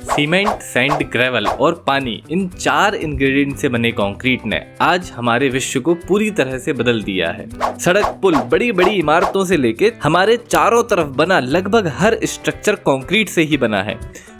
Cement, sand, gravel और पानी, इन 4 ingredient से बने कंक्रीट ने आज हमारे विश्व को पूरी तरह से बदल दिया है। सड़क, पुल, बड़ी बड़ी इमारतों से लेकर हमारे चारों तरफ बना लगभग हर स्ट्रक्चर कंक्रीट से ही बना है।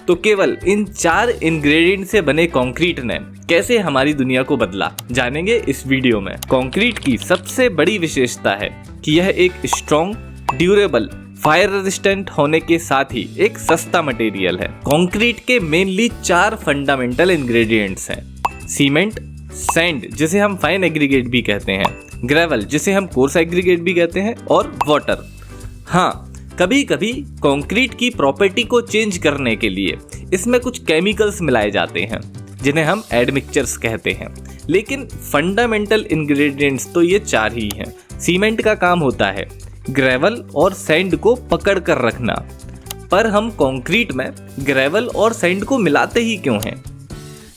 तो केवल इन 4 इंग्रेडिएंट से बने कंक्रीट ने कैसे हमारी दुनिया को बदला, जानेंगे इस वीडियो में। कंक्रीट की सबसे बड़ी विशेषता है कि यह एक स्ट्रॉन्ग, ड्यूरेबल, फायर रेजिस्टेंट होने के साथ ही एक सस्ता मटेरियल है। कंक्रीट के मेनली 4 फंडामेंटल इंग्रेडिएंट्स हैं। सीमेंट, सैंड जिसे हम फाइन एग्रीगेट भी कहते हैं, ग्रेवल जिसे हम कोर्स एग्रीगेट भी कहते हैं, और वाटर। हाँ, कभी कभी कंक्रीट की प्रॉपर्टी को चेंज करने के लिए इसमें कुछ केमिकल्स मिलाए जाते हैं जिन्हें हम एडमिक्सचर्स कहते हैं, लेकिन फंडामेंटल इंग्रेडिएंट्स तो ये 4 ही हैं। सीमेंट का काम होता है ग्रेवल और सैंड को पकड़ कर रखना, पर हम कंक्रीट में ग्रेवल और सैंड को मिलाते ही क्यों हैं?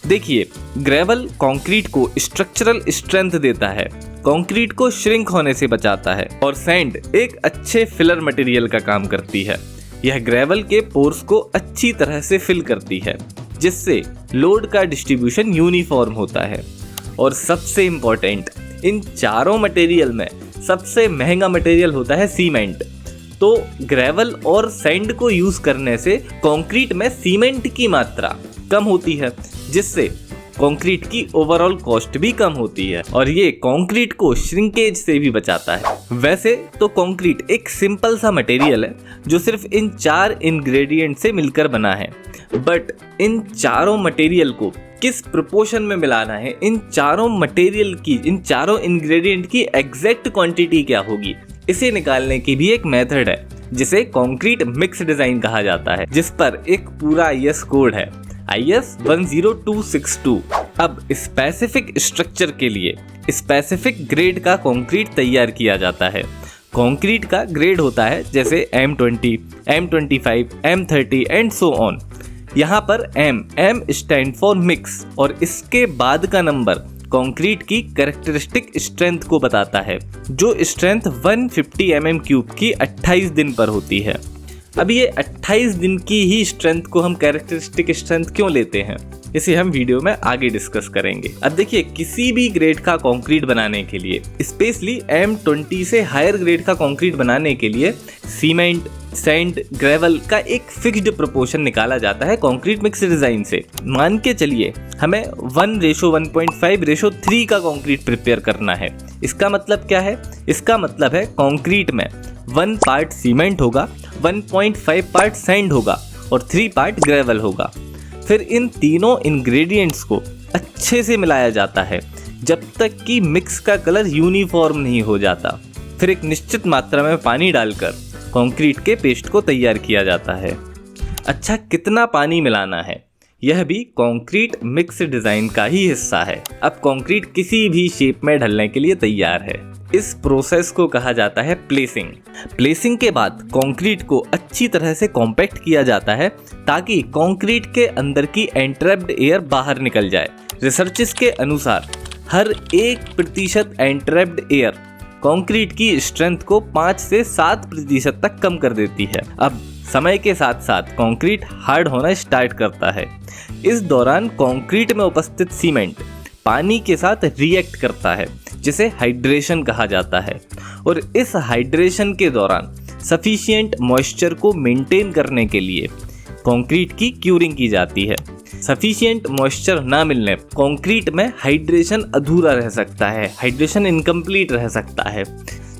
देखिए, ग्रेवल कंक्रीट को स्ट्रक्चरल स्ट्रेंथ देता है, कंक्रीट को श्रिंक होने से बचाता है, और सैंड एक अच्छे फिलर मटेरियल का काम करती है। यह ग्रेवल के पोर्स को अच्छी तरह से फिल करती है, जिससे लोड का डिस्ट्रीब्यूशन यूनिफॉर्म होता है। और सबसे इम्पोर्टेंट, इन चारों मटेरियल में सबसे महंगा मटेरियल होता है सीमेंट। तो ग्रेवल और सैंड को यूज करने से कंक्रीट में सीमेंट की मात्रा कम होती है, जिससे कंक्रीट की ओवरऑल कॉस्ट भी कम होती है, और ये कंक्रीट को श्रिंकेज से भी बचाता है। वैसे तो कंक्रीट एक सिंपल सा मटेरियल है जो सिर्फ इन 4 इंग्रेडिएंट से मिलकर बना है, बट इन चारों मटेरियल को किस प्रोपोर्शन में मिलाना है, इन चारों इंग्रेडिएंट की एग्जैक्ट क्वांटिटी क्या होगी, इसे निकालने की भी एक मेथड है जिसे कंक्रीट मिक्स डिजाइन कहा जाता है, जिस पर एक पूरा IS कोड है, IS 10262। अब स्पेसिफिक स्ट्रक्चर के लिए स्पेसिफिक ग्रेड का कंक्रीट तैयार किया जाता है। कंक्रीट का ग्रेड होता है जैसे M20, M25, M30 and so on. यहाँ पर M स्टैंड फॉर मिक्स, और इसके बाद का नंबर कंक्रीट की कैरेक्टरिस्टिक स्ट्रेंथ को बताता है, जो स्ट्रेंथ 150 mm³ की 28 दिन पर होती है। अब ये 28 दिन की ही स्ट्रेंथ को हम कैरेक्टरिस्टिक स्ट्रेंथ क्यों लेते हैं, इसे हम वीडियो में आगे डिस्कस करेंगे। अब देखिए, किसी भी ग्रेड का कंक्रीट बनाने के लिए, स्पेशली M20 से हायर ग्रेड का कंक्रीट बनाने के लिए, सीमेंट, सैंड, ग्रेवल का एक फिक्स्ड प्रोपोर्शन निकाला जाता है कंक्रीट मिक्स डिजाइन से। मान के चलिए हमें 1:1.5:3 का कंक्रीट प्रिपेयर करना है। इसका मतलब क्या है? इसका मतलब है कंक्रीट में 1 पार्ट सीमेंट होगा, 1.5 पार्ट सैंड होगा और 3 पार्ट ग्रेवल होगा। फिर इन तीनों इंग्रेडिएंट्स को अच्छे से मिलाया जाता है जब तक कि मिक्स का कलर यूनिफॉर्म नहीं हो जाता। फिर एक निश्चित मात्रा में पानी डालकर कंक्रीट के पेस्ट को तैयार किया जाता है। अच्छा, कितना पानी मिलाना है, यह भी कंक्रीट मिक्स डिजाइन का ही हिस्सा है। अब कंक्रीट किसी भी शेप में ढलने के लिए तैयार है। इस प्रोसेस को कहा जाता है प्लेसिंग। प्लेसिंग के बाद कंक्रीट को अच्छी तरह से कॉम्पैक्ट किया जाता है ताकि कंक्रीट के अंदर की एंट्रैप्ड एयर बाहर निकल जाए। रिसर्चेस के अनुसार हर 1% एंट्रैप्ड एयर कंक्रीट की स्ट्रेंथ को 5 से 7% तक कम कर देती है। अब समय के साथ साथ कंक्रीट हार्ड होना स्टार्ट करता है। इस दौरान कंक्रीट में उपस्थित सीमेंट पानी के साथ रिएक्ट करता है, जिसे हाइड्रेशन कहा जाता है, और इस हाइड्रेशन के दौरान सफिशिएंट मॉइस्चर को मेंटेन करने के लिए कंक्रीट की क्यूरिंग की जाती है। सफिशिएंट मॉइस्चर ना मिलने कंक्रीट में हाइड्रेशन अधूरा रह सकता है, हाइड्रेशन इनकम्प्लीट रह सकता है,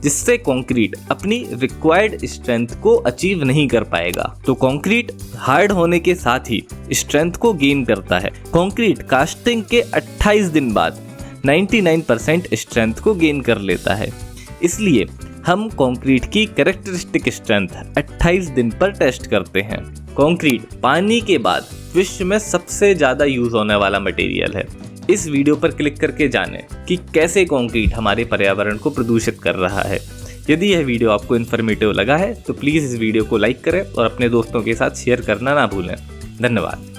जिससे कंक्रीट अपनी रिक्वायर्ड स्ट्रेंथ को अचीव नहीं कर पाएगा। तो कंक्रीट हार्ड होने के साथ ही स्ट्रेंथ को गेन करता है। कंक्रीट कास्टिंग के 28 दिन बाद 99% स्ट्रेंथ को गेन कर लेता है। इसलिए हम कंक्रीट की कैरेक्टरिस्टिक स्ट्रेंथ 28 दिन पर टेस्ट करते हैं। कंक्रीट पानी के बाद विश्व में सबसे ज़्यादा यूज होने वाला मटेरियल है। इस वीडियो पर क्लिक करके जानें कि कैसे कंक्रीट हमारे पर्यावरण को प्रदूषित कर रहा है। यदि यह वीडियो आपको इन्फॉर्मेटिव लगा है तो प्लीज़ इस वीडियो को लाइक करें और अपने दोस्तों के साथ शेयर करना ना भूलें। धन्यवाद।